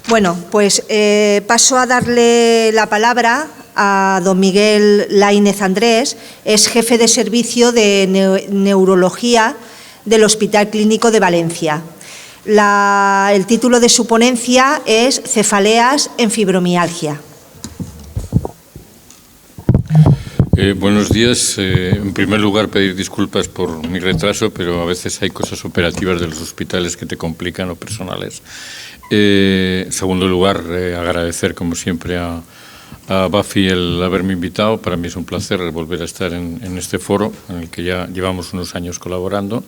Bueno, pues paso a darle la palabra a don Miguel Laínez Andrés, es jefe de servicio de neurología del Hospital Clínico de Valencia. El título de su ponencia es Cefaleas en fibromialgia. Buenos días. En primer lugar, pedir disculpas por mi retraso, pero a veces hay cosas operativas de los hospitales que te complican o personales. En segundo lugar, agradecer, como siempre, a Buffy el haberme invitado. Para mí es un placer volver a estar en este foro, en el que ya llevamos unos años colaborando.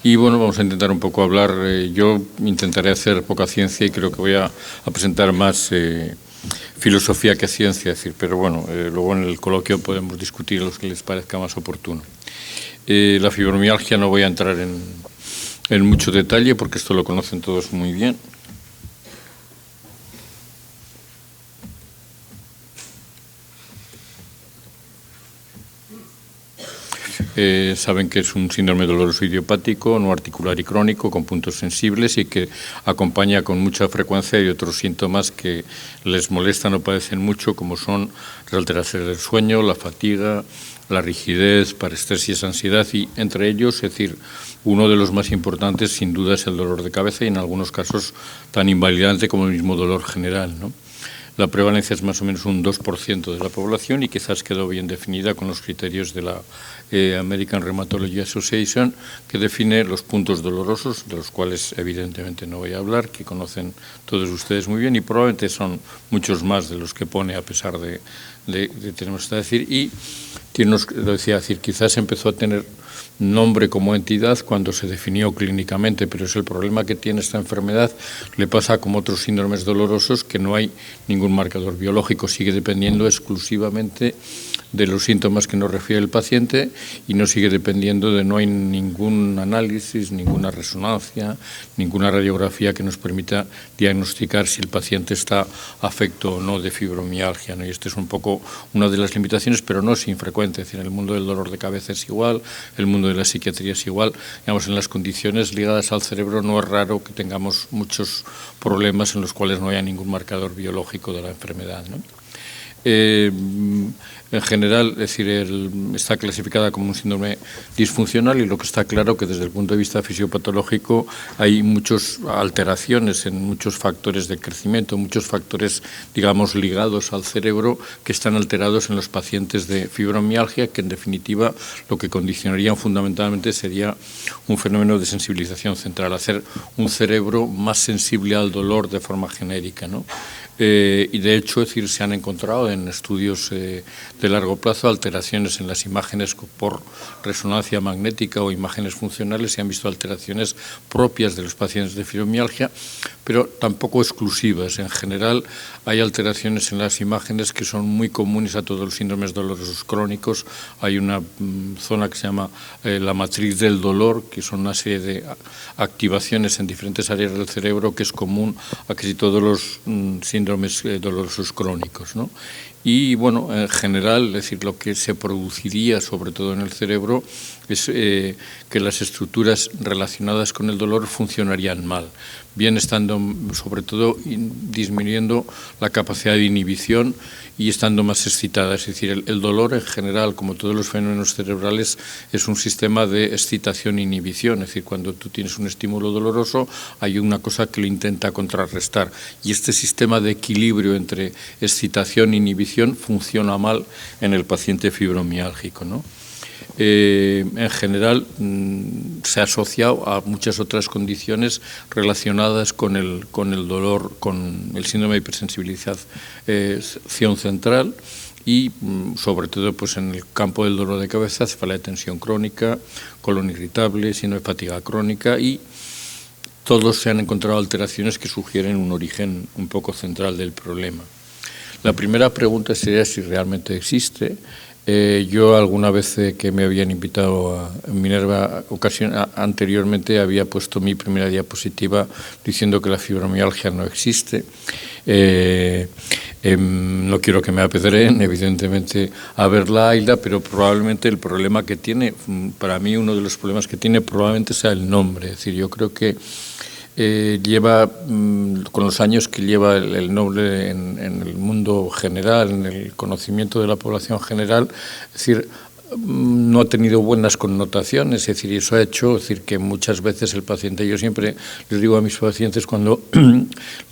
Y bueno, vamos a intentar un poco hablar. Yo intentaré hacer poca ciencia y creo que voy a presentar más filosofía que ciencia, es decir, pero bueno, luego en el coloquio podemos discutir lo que les parezca más oportuno. La fibromialgia no voy a entrar en mucho detalle porque esto lo conocen todos muy bien. Saben que es un síndrome doloroso idiopático, no articular y crónico, con puntos sensibles y que acompaña con mucha frecuencia y otros síntomas que les molestan o padecen mucho, como son las alteraciones del sueño, la fatiga, la rigidez, parestesias, ansiedad y entre ellos, es decir, uno de los más importantes sin duda es el dolor de cabeza y en algunos casos tan invalidante como el mismo dolor general, ¿no? La prevalencia es más o menos un 2% de la población y quizás quedó bien definida con los criterios de la American Rheumatology Association, que define los puntos dolorosos, de los cuales evidentemente no voy a hablar, que conocen todos ustedes muy bien y probablemente son muchos más de los que pone a pesar de tenemos que decir. Y lo decía, decir, quizás empezó a tener nombre como entidad cuando se definió clínicamente, pero es el problema que tiene esta enfermedad. Le pasa como otros síndromes dolorosos que no hay ningún marcador biológico, sigue dependiendo exclusivamente de los síntomas que nos refiere el paciente y no sigue dependiendo de no hay ningún análisis, ninguna resonancia, ninguna radiografía que nos permita diagnosticar si el paciente está afecto o no de fibromialgia, ¿no? Y esta es un poco una de las limitaciones, pero no es infrecuente. Es decir, en el mundo del dolor de cabeza es igual, el mundo de la psiquiatría es igual. Digamos, en las condiciones ligadas al cerebro no es raro que tengamos muchos problemas en los cuales no haya ningún marcador biológico de la enfermedad, ¿no? En general, es decir, está clasificada como un síndrome disfuncional y lo que está claro que desde el punto de vista fisiopatológico hay muchas alteraciones en muchos factores de crecimiento, muchos factores, digamos, ligados al cerebro que están alterados en los pacientes de fibromialgia, que en definitiva lo que condicionarían fundamentalmente sería un fenómeno de sensibilización central, hacer un cerebro más sensible al dolor de forma genérica, ¿no? Y de hecho, es decir, se han encontrado en estudios de largo plazo alteraciones en las imágenes por resonancia magnética o imágenes funcionales, se han visto alteraciones propias de los pacientes de fibromialgia, pero tampoco exclusivas. En general hay alteraciones en las imágenes que son muy comunes a todos los síndromes dolorosos crónicos. Hay una zona que se llama la matriz del dolor, que son una serie de activaciones en diferentes áreas del cerebro que es común a casi todos los síndromes dolorosos crónicos, ¿no? Y bueno, en general, es decir, lo que se produciría sobre todo en el cerebro es que las estructuras relacionadas con el dolor funcionarían mal, bien estando sobre todo disminuyendo la capacidad de inhibición y estando más excitadas. Es decir, el dolor en general, como todos los fenómenos cerebrales, es un sistema de excitación e inhibición. Es decir, cuando tú tienes un estímulo doloroso, hay una cosa que lo intenta contrarrestar. Y este sistema de equilibrio entre excitación e inhibición funciona mal en el paciente fibromiálgico, ¿no? En general se ha asociado a muchas otras condiciones relacionadas con el dolor, con el síndrome de hipersensibilización central y sobre todo pues en el campo del dolor de cabeza, cefalea de tensión crónica, colon irritable, síndrome de fatiga crónica y todos se han encontrado alteraciones que sugieren un origen un poco central del problema. La primera pregunta sería si realmente existe. Yo alguna vez que me habían invitado a Minerva anteriormente había puesto mi primera diapositiva diciendo que la fibromialgia no existe. No quiero que me apedreen, evidentemente, a verla, Aida, pero probablemente el problema que tiene, para mí uno de los problemas que tiene probablemente sea el nombre. Es decir, yo creo que lleva, con los años que lleva el noble en el mundo general, en el conocimiento de la población general, es decir, no ha tenido buenas connotaciones, es decir, y eso ha hecho, es decir, que muchas veces el paciente, yo siempre les digo a mis pacientes cuando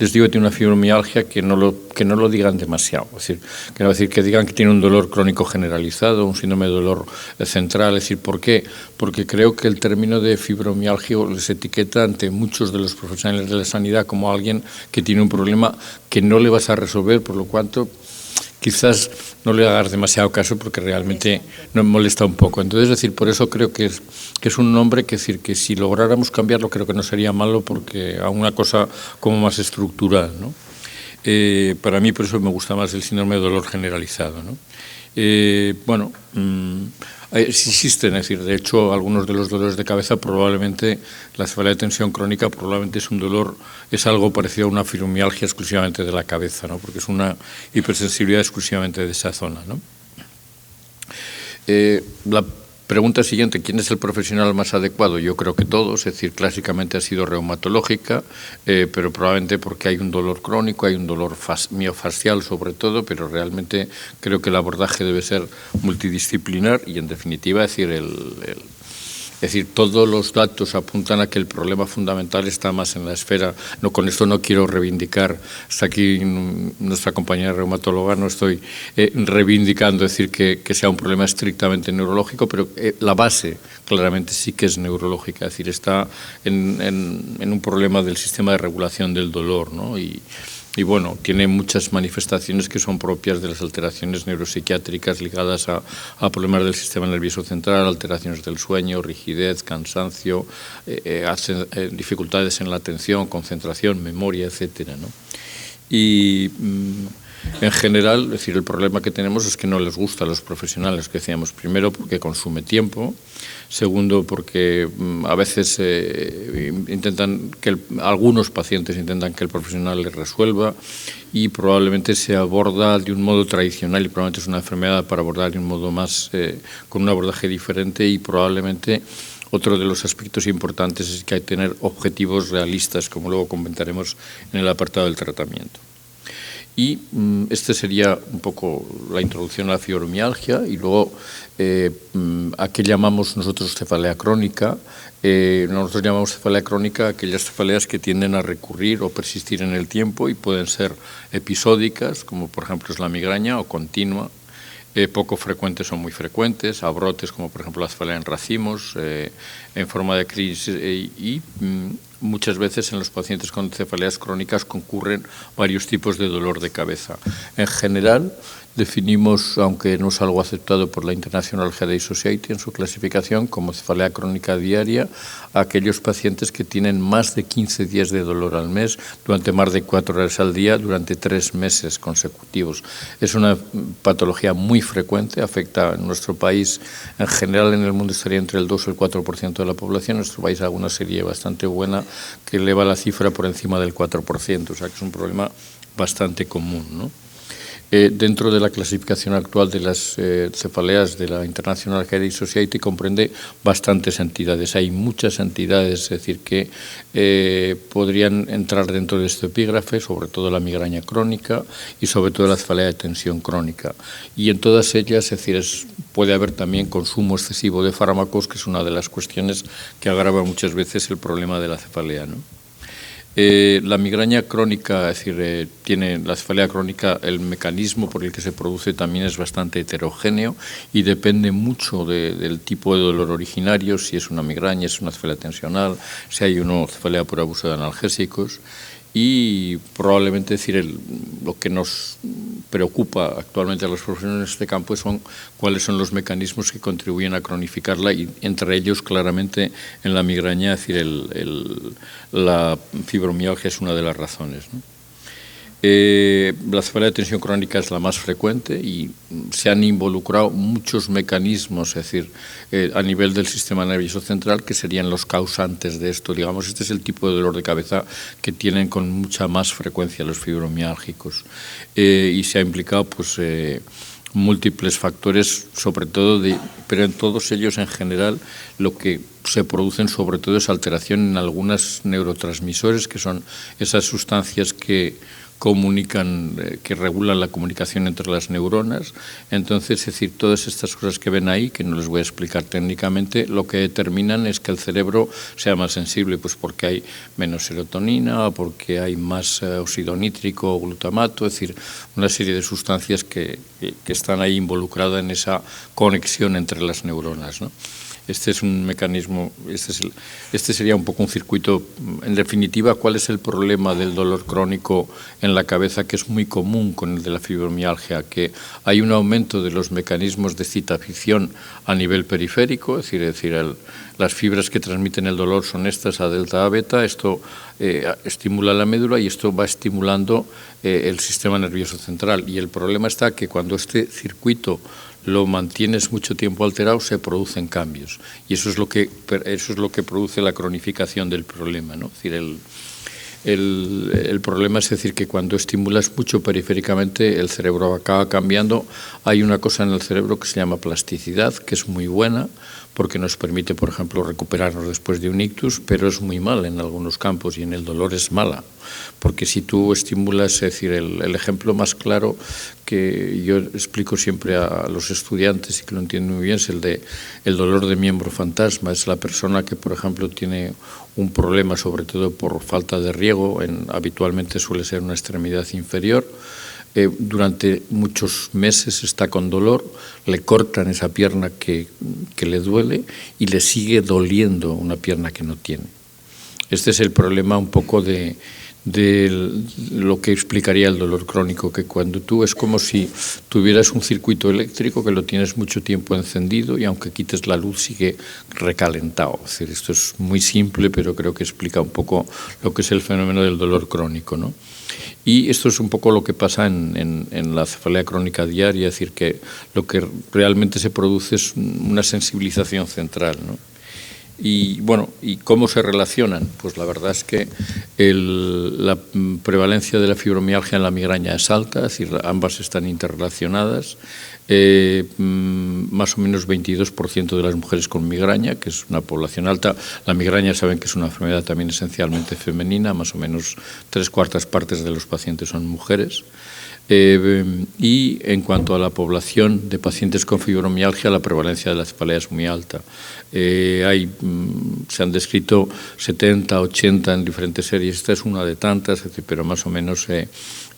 les digo que tiene una fibromialgia que no lo digan demasiado, es decir, que no decir que digan que tiene un dolor crónico generalizado, un síndrome de dolor central, es decir, ¿por qué? Porque creo que el término de fibromialgia les etiqueta ante muchos de los profesionales de la sanidad como alguien que tiene un problema que no le vas a resolver, por lo cuanto quizás no le hagas demasiado caso porque realmente nos molesta un poco. Entonces, es decir, por eso creo que es un nombre que, decir, que si lográramos cambiarlo creo que no sería malo porque a una cosa como más estructural, ¿no? Para mí por eso me gusta más el síndrome de dolor generalizado, ¿no? Bueno, existen, es decir, de hecho, algunos de los dolores de cabeza probablemente, la cefalea de tensión crónica probablemente es un dolor, es algo parecido a una fibromialgia exclusivamente de la cabeza, ¿no? Porque es una hipersensibilidad exclusivamente de esa zona, ¿no? La pregunta siguiente, ¿quién es el profesional más adecuado? Yo creo que todos, es decir, clásicamente ha sido reumatológica, pero probablemente porque hay un dolor crónico, hay un dolor miofascial sobre todo, pero realmente creo que el abordaje debe ser multidisciplinar y en definitiva, es decir, todos los datos apuntan a que el problema fundamental está más en la esfera. No, con esto no quiero reivindicar, hasta aquí nuestra compañera reumatóloga, no estoy reivindicando decir que sea un problema estrictamente neurológico, pero la base claramente sí que es neurológica, es decir, está en un problema del sistema de regulación del dolor, ¿no? Y bueno, tiene muchas manifestaciones que son propias de las alteraciones neuropsiquiátricas ligadas a problemas del sistema nervioso central, alteraciones del sueño, rigidez, cansancio, dificultades en la atención, concentración, memoria, etcétera, ¿no? Y en general, es decir, el problema que tenemos es que no les gusta a los profesionales, que decíamos, primero porque consume tiempo, segundo porque a veces algunos pacientes intentan que el profesional les resuelva y probablemente se aborda de un modo tradicional y probablemente es una enfermedad para abordar de un modo más, con un abordaje diferente y probablemente otro de los aspectos importantes es que hay que tener objetivos realistas, como luego comentaremos en el apartado del tratamiento. Y este sería un poco la introducción a la fibromialgia y luego a qué llamamos nosotros cefalea crónica. Nosotros llamamos cefalea crónica aquellas cefaleas que tienden a recurrir o persistir en el tiempo y pueden ser episódicas, como por ejemplo es la migraña, o continua. Poco frecuentes o muy frecuentes, a brotes como por ejemplo la cefalea en racimos, en forma de crisis y muchas veces en los pacientes con cefaleas crónicas concurren varios tipos de dolor de cabeza. En general definimos, aunque no es algo aceptado por la International Headache Society en su clasificación, como cefalea crónica diaria a aquellos pacientes que tienen más de 15 días de dolor al mes durante más de 4 horas al día durante 3 meses consecutivos. Es una patología muy frecuente, afecta en nuestro país, en general en el mundo estaría entre el 2 o el 4% de la población, en nuestro país alguna serie bastante buena que eleva la cifra por encima del 4%, o sea que es un problema bastante común, ¿no? Dentro de la clasificación actual de las cefaleas de la International Headache Society comprende bastantes entidades. Hay muchas entidades, es decir, que podrían entrar dentro de este epígrafe, sobre todo la migraña crónica y sobre todo la cefalea de tensión crónica. Y en todas ellas, es decir, puede haber también consumo excesivo de fármacos, que es una de las cuestiones que agrava muchas veces el problema de la cefalea, ¿no? La migraña crónica, es decir, tiene la cefalea crónica, el mecanismo por el que se produce también es bastante heterogéneo y depende mucho del tipo de dolor originario, si es una migraña, si es una cefalea tensional, si hay una cefalea por abuso de analgésicos. Y probablemente, es decir, lo que nos preocupa actualmente a los profesionales en este campo son cuáles son los mecanismos que contribuyen a cronificarla y entre ellos claramente en la migraña, es decir, la fibromialgia es una de las razones, ¿no? La cefalea de tensión crónica es la más frecuente y se han involucrado muchos mecanismos, es decir, a nivel del sistema nervioso central que serían los causantes de esto. Digamos, este es el tipo de dolor de cabeza que tienen con mucha más frecuencia los fibromiálgicos y se ha implicado, pues, múltiples factores, sobre todo, pero en todos ellos en general lo que se producen sobre todo es alteración en algunos neurotransmisores, que son esas sustancias que comunican, que regulan la comunicación entre las neuronas. Entonces, es decir, todas estas cosas que ven ahí, que no les voy a explicar técnicamente, lo que determinan es que el cerebro sea más sensible, pues porque hay menos serotonina, porque hay más óxido nítrico o glutamato, es decir, una serie de sustancias que están ahí involucradas en esa conexión entre las neuronas, ¿no? Este es un mecanismo, este sería un poco un circuito. En definitiva, ¿cuál es el problema del dolor crónico en la cabeza, que es muy común con el de la fibromialgia? Que hay un aumento de los mecanismos de excitación a nivel periférico, es decir, las fibras que transmiten el dolor son estas, A delta, A beta, esto estimula la médula y esto va estimulando el sistema nervioso central. Y el problema está que cuando este circuito lo mantienes mucho tiempo alterado, se producen cambios. Y eso es lo que produce la cronificación del problema, ¿no? Es decir, el problema es decir que cuando estimulas mucho periféricamente, el cerebro acaba cambiando. Hay una cosa en el cerebro que se llama plasticidad, que es muy buena, porque nos permite, por ejemplo, recuperarnos después de un ictus, pero es muy mal en algunos campos, y en el dolor es mala, porque si tú estimulas, es decir, el ejemplo más claro que yo explico siempre a los estudiantes y que lo entienden muy bien es el dolor de miembro fantasma. Es la persona que, por ejemplo, tiene un problema, sobre todo por falta de riego, habitualmente suele ser una extremidad inferior. Durante muchos meses está con dolor, le cortan esa pierna que le duele y le sigue doliendo una pierna que no tiene. Este es el problema un poco de lo que explicaría el dolor crónico, que cuando tú es como si tuvieras un circuito eléctrico que lo tienes mucho tiempo encendido y aunque quites la luz sigue recalentado. Es decir, esto es muy simple, pero creo que explica un poco lo que es el fenómeno del dolor crónico, ¿no? Y esto es un poco lo que pasa en la cefalea crónica diaria, es decir, que lo que realmente se produce es una sensibilización central, ¿no? Y bueno, ¿y cómo se relacionan? Pues la verdad es que la prevalencia de la fibromialgia en la migraña es alta, es decir, ambas están interrelacionadas. Más o menos 22% de las mujeres con migraña, que es una población alta. La migraña saben que es una enfermedad también esencialmente femenina, más o menos 3/4 partes de los pacientes son mujeres. Y en cuanto a la población de pacientes con fibromialgia, la prevalencia de la cefalea es muy alta. Se han descrito 70, 80 en diferentes series, esta es una de tantas, pero más o menos,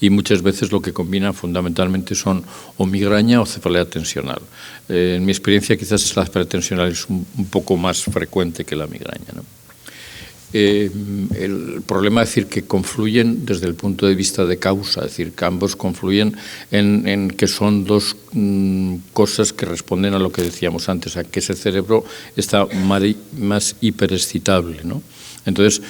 y muchas veces lo que combinan fundamentalmente son o migraña o cefalea tensional. En mi experiencia quizás la cefalea tensional es un poco más frecuente que la migraña, ¿no? El problema es decir que confluyen desde el punto de vista de causa, es decir, que ambos confluyen en que son dos cosas que responden a lo que decíamos antes, a que ese cerebro está más hiperexcitable, ¿no? Entonces,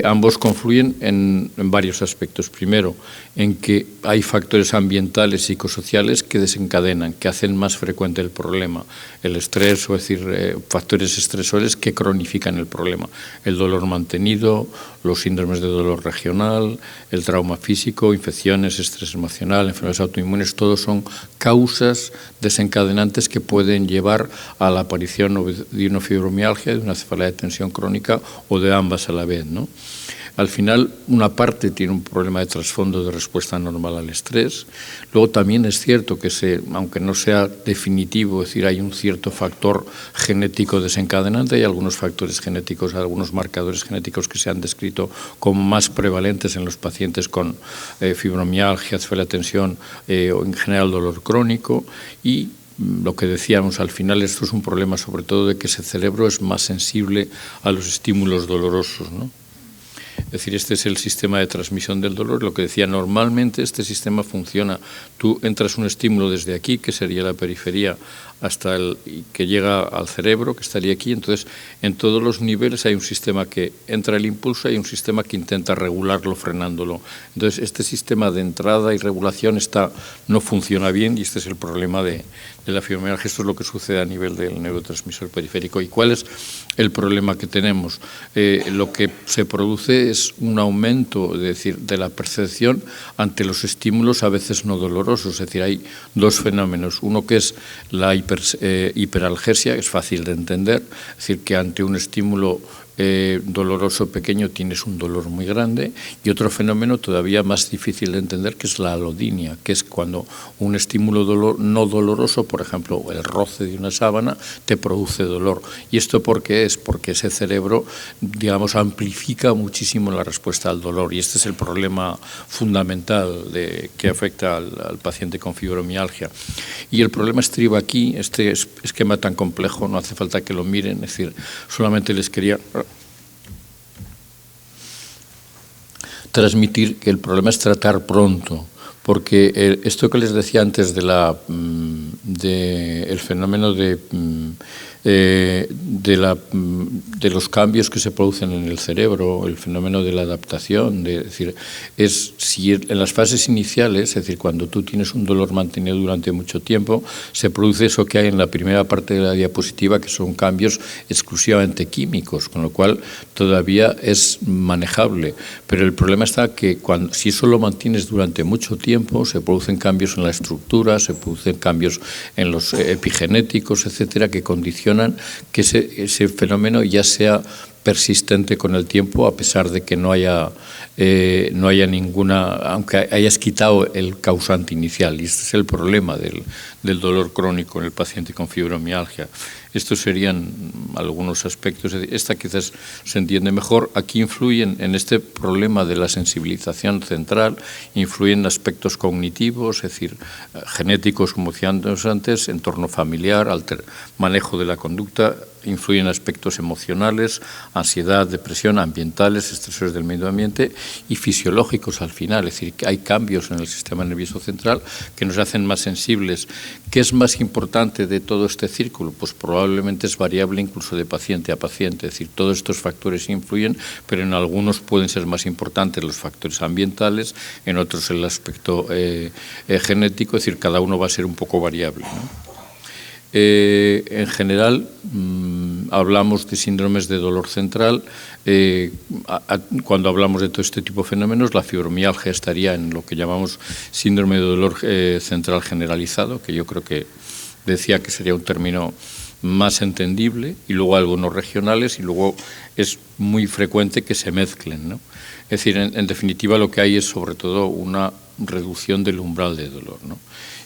ambos confluyen en varios aspectos. Primero, en que hay factores ambientales, psicosociales que desencadenan, que hacen más frecuente el problema. El estrés, o es decir, factores estresores que cronifican el problema. El dolor mantenido, los síndromes de dolor regional, el trauma físico, infecciones, estrés emocional, enfermedades autoinmunes, todos son causas desencadenantes que pueden llevar a la aparición de una fibromialgia, de una cefalea de tensión crónica o de ambas a la vez, ¿no? Al final, una parte tiene un problema de trasfondo de respuesta normal al estrés. Luego también es cierto que, aunque no sea definitivo, es decir, hay un cierto factor genético desencadenante, hay algunos factores genéticos, algunos marcadores genéticos que se han descrito como más prevalentes en los pacientes con fibromialgia, cefalea de tensión o en general dolor crónico. Y lo que decíamos, al final esto es un problema sobre todo de que ese cerebro es más sensible a los estímulos dolorosos, ¿no? Es decir, este es el sistema de transmisión del dolor. Lo que decía, normalmente este sistema funciona. Tú entras un estímulo desde aquí, que sería la periferia, hasta que llega al cerebro, que estaría aquí. Entonces, en todos los niveles hay un sistema que entra el impulso y hay un sistema que intenta regularlo, frenándolo. Entonces, este sistema de entrada y regulación no funciona bien y este es el problema de la fibromialgia. Esto es lo que sucede a nivel del neurotransmisor periférico. ¿Y cuál es el problema que tenemos? Lo que se produce es es un aumento, es decir, de la percepción ante los estímulos a veces no dolorosos. Es decir, hay dos fenómenos. Uno que es la hiperalgesia, que es fácil de entender, es decir, que ante un estímulo doloroso pequeño tienes un dolor muy grande, y otro fenómeno todavía más difícil de entender, que es la alodinia, que es cuando un estímulo no doloroso, por ejemplo el roce de una sábana, te produce dolor. ¿Y esto por qué es? Porque ese cerebro, digamos, amplifica muchísimo la respuesta al dolor, y este es el problema fundamental que afecta al paciente con fibromialgia. Y el problema estriba aquí, este esquema tan complejo, no hace falta que lo miren, es decir, solamente les quería transmitir que el problema es tratar pronto, porque esto que les decía antes el fenómeno de los cambios que se producen en el cerebro, el fenómeno de la adaptación, es decir, si en las fases iniciales, es decir, cuando tú tienes un dolor mantenido durante mucho tiempo, se produce eso que hay en la primera parte de la diapositiva, que son cambios exclusivamente químicos, con lo cual todavía es manejable. Pero el problema está que si eso lo mantienes durante mucho tiempo, se producen cambios en la estructura, se producen cambios en los epigenéticos, etcétera, que condicionan que ese fenómeno ya sea persistente con el tiempo, a pesar de que no haya ninguna, aunque hayas quitado el causante inicial. Y este es el problema del dolor crónico en el paciente con fibromialgia. Estos serían algunos aspectos. Esta quizás se entiende mejor. Aquí influyen en este problema de la sensibilización central, influyen aspectos cognitivos, es decir, genéticos, como decíamos antes, entorno familiar, manejo de la conducta, influyen aspectos emocionales, ansiedad, depresión, ambientales, estresores del medio ambiente, y fisiológicos al final. Es decir, que hay cambios en el sistema nervioso central que nos hacen más sensibles. ¿Qué es más importante de todo este círculo? Pues probablemente es variable incluso de paciente a paciente. Es decir, todos estos factores influyen, pero en algunos pueden ser más importantes los factores ambientales, en otros el aspecto genético. Es decir, cada uno va a ser un poco variable, ¿no? En general, hablamos de síndromes de dolor central. Cuando hablamos de todo este tipo de fenómenos, la fibromialgia estaría en lo que llamamos síndrome de dolor central generalizado, que yo creo que decía que sería un término más entendible, y luego algunos regionales, y luego es muy frecuente que se mezclen, ¿no? Es decir, en definitiva, lo que hay es sobre todo una reducción del umbral de dolor, ¿no?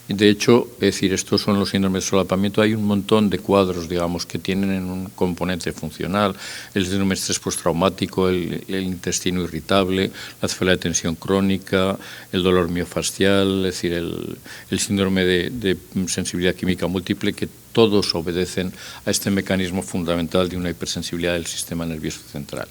De hecho, es decir, estos son los síndromes de solapamiento. Hay un montón de cuadros, digamos, que tienen un componente funcional: el síndrome de estrés postraumático, el intestino irritable, la cefalea de tensión crónica, el dolor miofascial, es decir, el síndrome de sensibilidad química múltiple, que todos obedecen a este mecanismo fundamental de una hipersensibilidad del sistema nervioso central.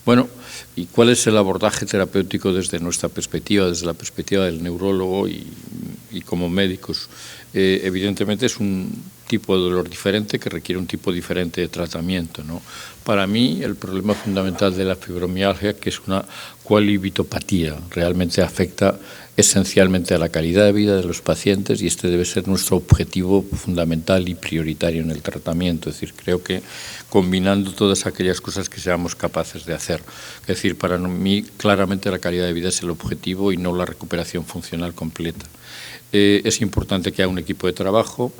Bueno, ¿y cuál es el abordaje terapéutico desde nuestra perspectiva, desde la perspectiva del neurólogo y como médicos? Evidentemente es un tipo de dolor diferente que requiere un tipo diferente de tratamiento, ¿no? Para mí, el problema fundamental de la fibromialgia, que es una cualibitopatía, realmente afecta esencialmente a la calidad de vida de los pacientes, y este debe ser nuestro objetivo fundamental y prioritario en el tratamiento. Es decir, creo que combinando todas aquellas cosas que seamos capaces de hacer. Es decir, para mí claramente la calidad de vida es el objetivo y no la recuperación funcional completa. Es importante que haya un equipo de trabajo.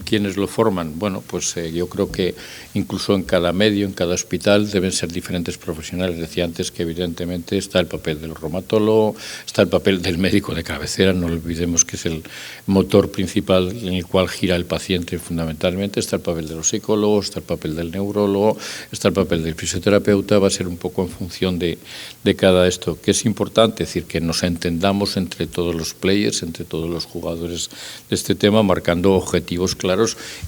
¿Quiénes lo forman? Bueno, pues yo creo que incluso en cada medio, en cada hospital, deben ser diferentes profesionales. Decía antes que evidentemente está el papel del reumatólogo, está el papel del médico de cabecera, no olvidemos que es el motor principal en el cual gira el paciente fundamentalmente, está el papel de los psicólogos, está el papel del neurólogo, está el papel del fisioterapeuta. Va a ser un poco en función de cada esto, que es importante, es decir, que nos entendamos entre todos los players, entre todos los jugadores de este tema, marcando objetivos claros.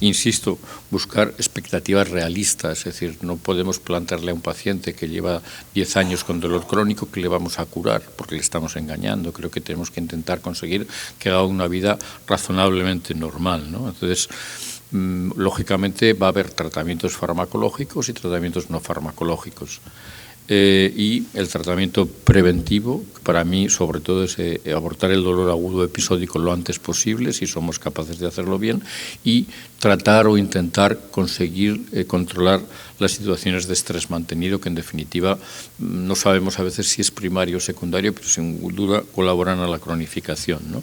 Insisto, buscar expectativas realistas, es decir, no podemos plantearle a un paciente que lleva 10 años con dolor crónico que le vamos a curar, porque le estamos engañando. Creo que tenemos que intentar conseguir que haga una vida razonablemente normal, ¿no? Entonces, lógicamente va a haber tratamientos farmacológicos y tratamientos no farmacológicos. y el tratamiento preventivo, que para mí sobre todo es abortar el dolor agudo episódico lo antes posible, si somos capaces de hacerlo bien, y tratar o intentar conseguir controlar las situaciones de estrés mantenido, que en definitiva no sabemos a veces si es primario o secundario, pero sin duda colaboran a la cronificación, ¿no?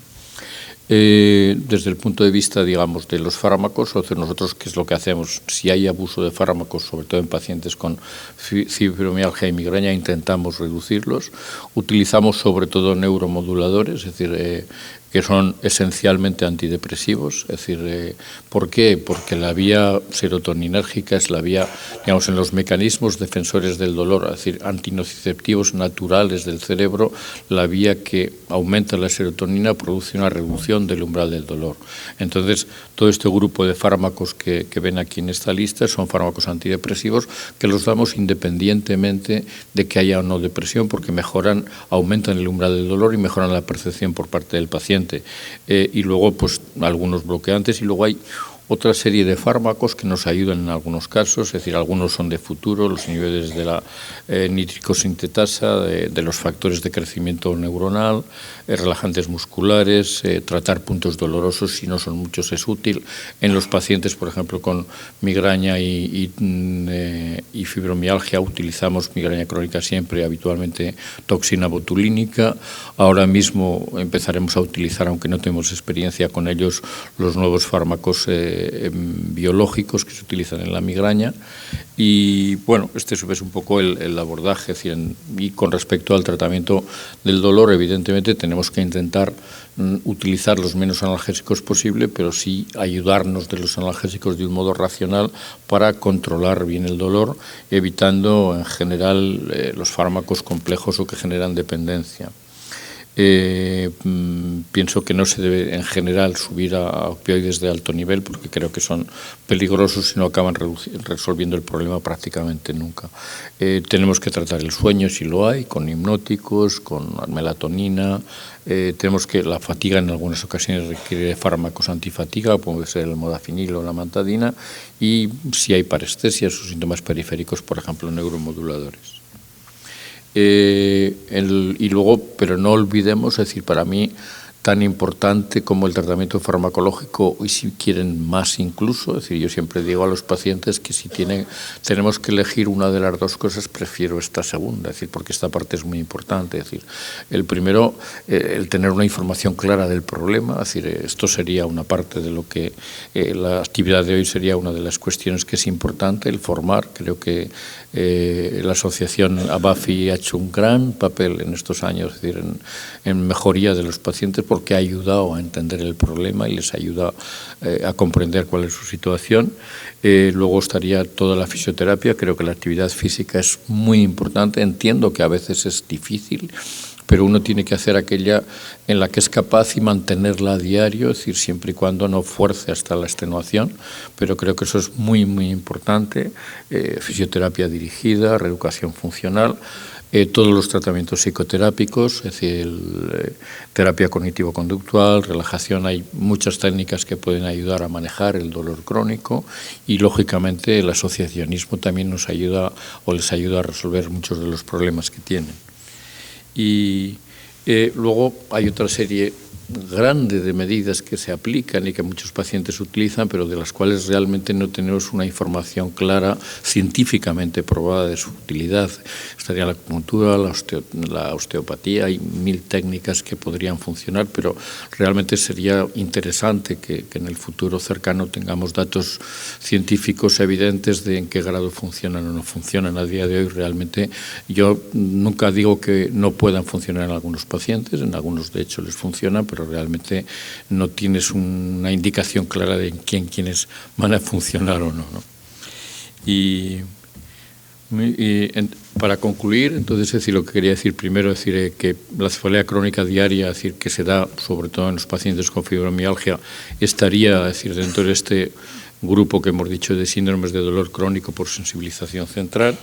Desde el punto de vista, digamos, de los fármacos, o sea, nosotros, ¿qué es lo que hacemos? Si hay abuso de fármacos, sobre todo en pacientes con fibromialgia y migraña, intentamos reducirlos. Utilizamos sobre todo neuromoduladores, es decir, que son esencialmente antidepresivos. Es decir, ¿por qué? Porque la vía serotoninérgica es la vía, digamos, en los mecanismos defensores del dolor, es decir, antinociceptivos naturales del cerebro, la vía que aumenta la serotonina produce una reducción del umbral del dolor. Entonces, todo este grupo de fármacos que ven aquí en esta lista son fármacos antidepresivos que los damos independientemente de que haya o no depresión, porque aumentan el umbral del dolor y mejoran la percepción por parte del paciente. Y luego, pues, algunos bloqueantes, y luego hay otra serie de fármacos que nos ayudan en algunos casos, es decir, algunos son de futuro, los niveles de la nitrosintetasa, de los factores de crecimiento neuronal, relajantes musculares, tratar puntos dolorosos, si no son muchos es útil. En los pacientes, por ejemplo, con migraña y fibromialgia, utilizamos migraña crónica siempre, habitualmente toxina botulínica. Ahora mismo empezaremos a utilizar, aunque no tenemos experiencia con ellos, los nuevos fármacos biológicos que se utilizan en la migraña. Y bueno, este es un poco el abordaje. Es decir, y con respecto al tratamiento del dolor, evidentemente tenemos que intentar utilizar los menos analgésicos posible, pero sí ayudarnos de los analgésicos de un modo racional para controlar bien el dolor, evitando en general los fármacos complejos o que generan dependencia. Pienso que no se debe en general subir a opioides de alto nivel, porque creo que son peligrosos y no acaban resolviendo el problema prácticamente nunca. Tenemos que tratar el sueño, si lo hay, con hipnóticos, con melatonina. Tenemos que la fatiga en algunas ocasiones requiere fármacos antifatiga, como puede ser el modafinil o la amantadina, y si hay parestesias o síntomas periféricos, por ejemplo, neuromoduladores. Y luego, pero no olvidemos, es decir, para mí tan importante como el tratamiento farmacológico, y si quieren más incluso, es decir, yo siempre digo a los pacientes que si tenemos que elegir una de las dos cosas, prefiero esta segunda, es decir, porque esta parte es muy importante. Es decir, el primero, el tener una información clara del problema, es decir, esto sería una parte de lo que la actividad de hoy sería una de las cuestiones que es importante, el formar. Creo que la asociación ABAFI ha hecho un gran papel en estos años, es decir, en mejoría de los pacientes, porque ha ayudado a entender el problema y les ayuda a comprender cuál es su situación. Luego estaría toda la fisioterapia. Creo que la actividad física es muy importante. Entiendo que a veces es difícil, pero uno tiene que hacer aquella en la que es capaz y mantenerla a diario, es decir, siempre y cuando no fuerce hasta la extenuación, pero creo que eso es muy, muy importante. Fisioterapia dirigida, reeducación funcional, todos los tratamientos psicoterápicos, es decir, terapia cognitivo-conductual, relajación. Hay muchas técnicas que pueden ayudar a manejar el dolor crónico, y lógicamente el asociacionismo también nos ayuda o les ayuda a resolver muchos de los problemas que tienen. Y luego hay otra serie grande de medidas que se aplican y que muchos pacientes utilizan, pero de las cuales realmente no tenemos una información clara, científicamente probada de su utilidad. Estaría la acupuntura, la osteopatía. Hay 1000 técnicas que podrían funcionar, pero realmente sería interesante que en el futuro cercano tengamos datos científicos evidentes de en qué grado funcionan o no funcionan. A día de hoy realmente yo nunca digo que no puedan funcionar en algunos pacientes, en algunos de hecho les funcionan, pero realmente no tienes una indicación clara de quiénes van a funcionar o no, ¿no? Y para concluir, entonces, es decir, lo que quería decir primero, es decir, que la cefalea crónica diaria, es decir, que se da sobre todo en los pacientes con fibromialgia, estaría, es decir, dentro de este grupo que hemos dicho de síndromes de dolor crónico por sensibilización central.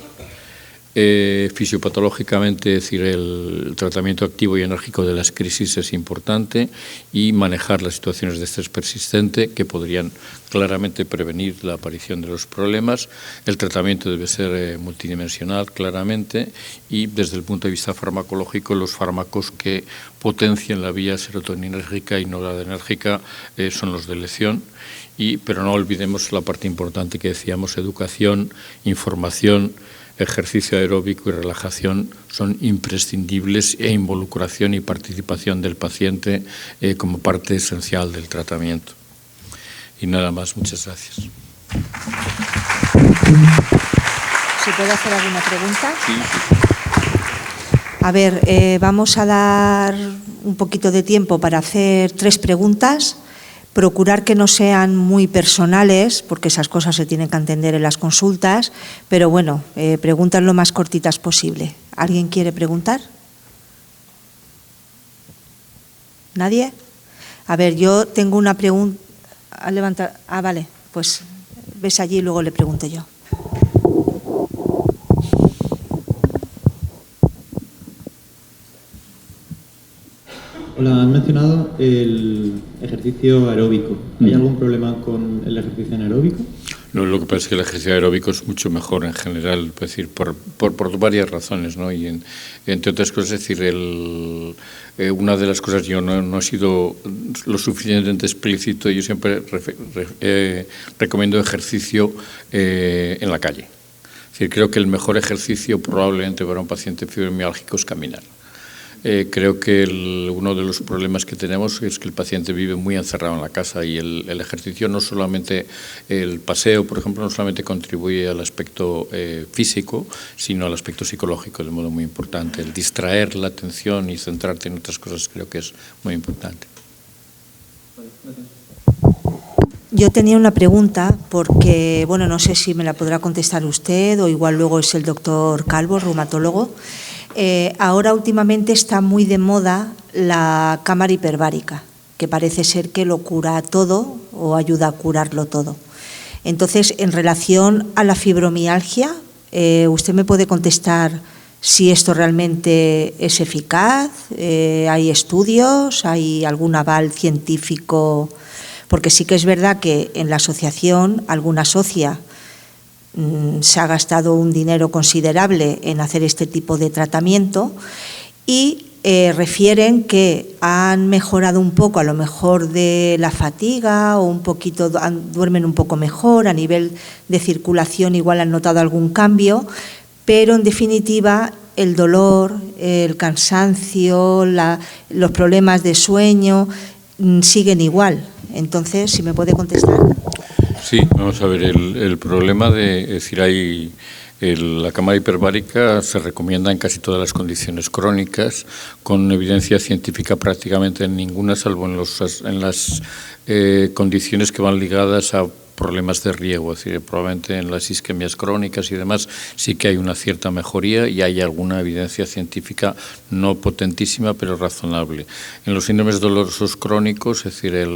Fisiopatológicamente, es decir, el tratamiento activo y enérgico de las crisis es importante y manejar las situaciones de estrés persistente que podrían claramente prevenir la aparición de los problemas. El tratamiento debe ser multidimensional, claramente, y desde el punto de vista farmacológico, los fármacos que potencian la vía serotoninérgica y noradrenérgica son los de elección. Pero no olvidemos la parte importante que decíamos: educación, información, ejercicio aeróbico y relajación son imprescindibles, e involucración y participación del paciente como parte esencial del tratamiento. Y nada más, muchas gracias. ¿Se puede hacer alguna pregunta? Sí. A ver, vamos a dar un poquito de tiempo para hacer 3 preguntas. Procurar que no sean muy personales, porque esas cosas se tienen que entender en las consultas, pero bueno, preguntas lo más cortitas posible. ¿Alguien quiere preguntar? ¿Nadie? A ver, yo tengo una pregunta. Vale, pues ves allí y luego le pregunto yo. Hola, han mencionado el ejercicio aeróbico. ¿Hay algún problema con el ejercicio anaeróbico? No, lo que pasa es que el ejercicio aeróbico es mucho mejor en general, es decir, por varias razones, ¿no? Y entre otras cosas, es decir, una de las cosas, yo no he sido lo suficientemente explícito, yo siempre recomiendo ejercicio en la calle. Es decir, creo que el mejor ejercicio probablemente para un paciente fibromialgico es caminar. Creo que uno de los problemas que tenemos es que el paciente vive muy encerrado en la casa, y el ejercicio, no solamente el paseo, por ejemplo, no solamente contribuye al aspecto físico, sino al aspecto psicológico de modo muy importante. El distraer la atención y centrarte en otras cosas creo que es muy importante. Yo tenía una pregunta porque, bueno, no sé si me la podrá contestar usted o igual luego es el doctor Calvo, reumatólogo. Ahora últimamente está muy de moda la cámara hiperbárica, que parece ser que lo cura todo o ayuda a curarlo todo. Entonces, en relación a la fibromialgia, ¿usted me puede contestar si esto realmente es eficaz? ¿Hay estudios? ¿Hay algún aval científico? Porque sí que es verdad que en la asociación, alguna socia se ha gastado un dinero considerable en hacer este tipo de tratamiento y refieren que han mejorado un poco, a lo mejor, de la fatiga o un poquito, duermen un poco mejor, a nivel de circulación igual han notado algún cambio, pero en definitiva el dolor, el cansancio, los problemas de sueño siguen igual. Entonces, si me puede contestar. Sí, vamos a ver, el problema es decir, la cámara hiperbárica se recomienda en casi todas las condiciones crónicas, con evidencia científica prácticamente en ninguna, salvo en las condiciones que van ligadas a problemas de riego, es decir, probablemente en las isquemias crónicas y demás sí que hay una cierta mejoría y hay alguna evidencia científica no potentísima pero razonable. En los síndromes dolorosos crónicos, es decir,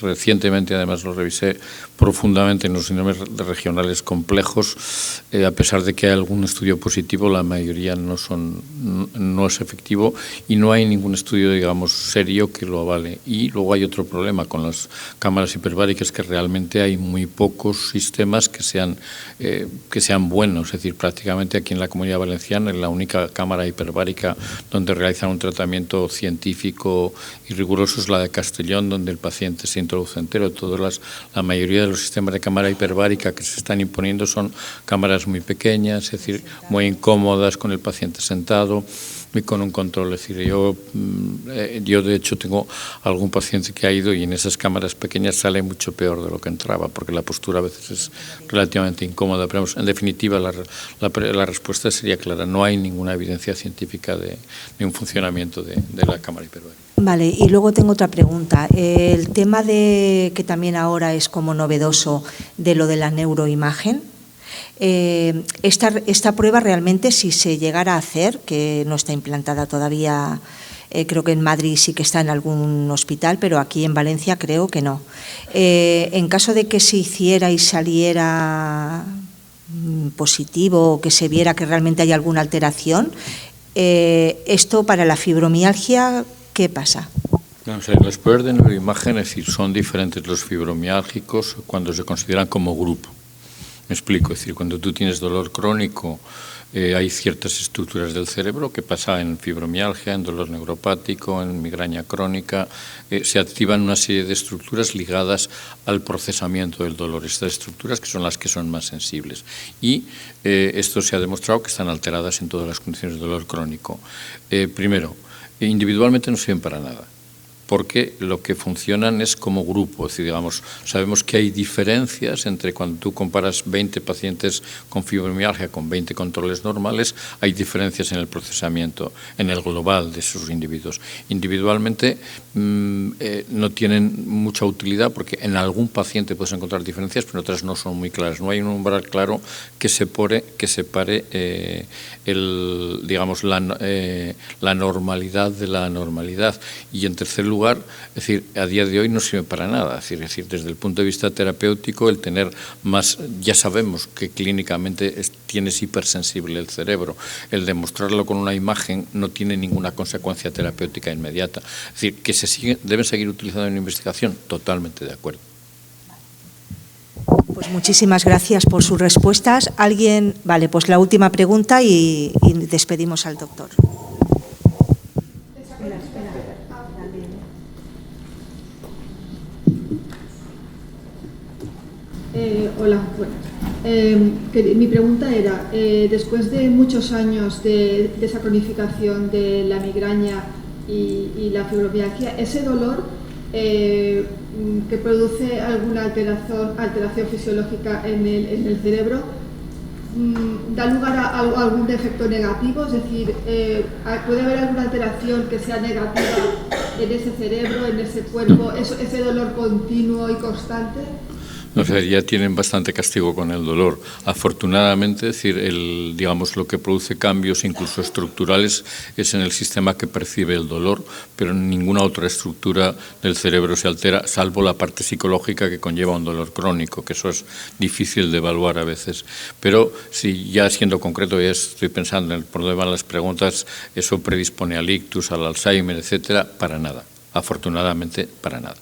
recientemente además lo revisé profundamente en los síndromes regionales complejos, a pesar de que hay algún estudio positivo, la mayoría no es efectivo y no hay ningún estudio, digamos, serio que lo avale. Y luego hay otro problema con las cámaras hiperbáricas, que realmente hay muy pocos sistemas que sean buenos, es decir, prácticamente aquí en la Comunidad Valenciana, en la única cámara hiperbárica donde realizan un tratamiento científico y riguroso es la de Castellón, donde el paciente se introduce entero. La mayoría de los sistemas de cámara hiperbárica que se están imponiendo son cámaras muy pequeñas, es decir, muy incómodas, con el paciente sentado y con un control. Es decir, yo de hecho tengo algún paciente que ha ido y en esas cámaras pequeñas sale mucho peor de lo que entraba, porque la postura a veces es relativamente incómoda. Pero en definitiva la respuesta sería clara: no hay ninguna evidencia científica de un funcionamiento de la cámara hiperbárica. Vale, y luego tengo otra pregunta. El tema que también ahora es como novedoso, de lo de la neuroimagen. Esta prueba realmente, si se llegara a hacer, que no está implantada todavía, creo que en Madrid sí que está en algún hospital, pero aquí en Valencia creo que no. En caso de que se hiciera y saliera positivo o que se viera que realmente hay alguna alteración, esto para la fibromialgia, ¿qué pasa? O sea, las pruebas de neuroimagen, es decir, son diferentes los fibromiálgicos cuando se consideran como grupo. Me explico, es decir, cuando tú tienes dolor crónico, hay ciertas estructuras del cerebro que pasa en fibromialgia, en dolor neuropático, en migraña crónica, se activan una serie de estructuras ligadas al procesamiento del dolor, estas estructuras que son las que son más sensibles. Y esto se ha demostrado que están alteradas en todas las condiciones de dolor crónico. Primero, individualmente no sirven para nada, porque lo que funcionan es como grupo, es decir, digamos, sabemos que hay diferencias entre cuando tú comparas 20 pacientes con fibromialgia con 20 controles normales, hay diferencias en el procesamiento, en el global de esos individuos. Individualmente no tienen mucha utilidad porque en algún paciente puedes encontrar diferencias, pero en otras no son muy claras. No hay un umbral claro que separe la normalidad de la anormalidad. Y en tercer lugar, es decir, a día de hoy no sirve para nada. Es decir, desde el punto de vista terapéutico, el tener más, ya sabemos que clínicamente tienes hipersensible el cerebro. El demostrarlo con una imagen no tiene ninguna consecuencia terapéutica inmediata. Es decir, que deben seguir utilizando en investigación, totalmente de acuerdo. Pues muchísimas gracias por sus respuestas. ¿Alguien? Vale, pues la última pregunta y despedimos al doctor. Hola, bueno, mi pregunta era, después de muchos años de desacronificación de la migraña y la fibromialgia, ese dolor que produce alguna alteración fisiológica en el cerebro, ¿da lugar a algún defecto negativo? Es decir, ¿puede haber alguna alteración que sea negativa en ese cerebro, en ese cuerpo, ese dolor continuo y constante? O sea, ya tienen bastante castigo con el dolor. Afortunadamente, es decir, digamos, lo que produce cambios incluso estructurales es en el sistema que percibe el dolor, pero ninguna otra estructura del cerebro se altera, salvo la parte psicológica que conlleva un dolor crónico, que eso es difícil de evaluar a veces. Pero si ya siendo concreto, ya estoy pensando en por dónde van las preguntas, eso predispone al ictus, al Alzheimer, etcétera, para nada. Afortunadamente, para nada.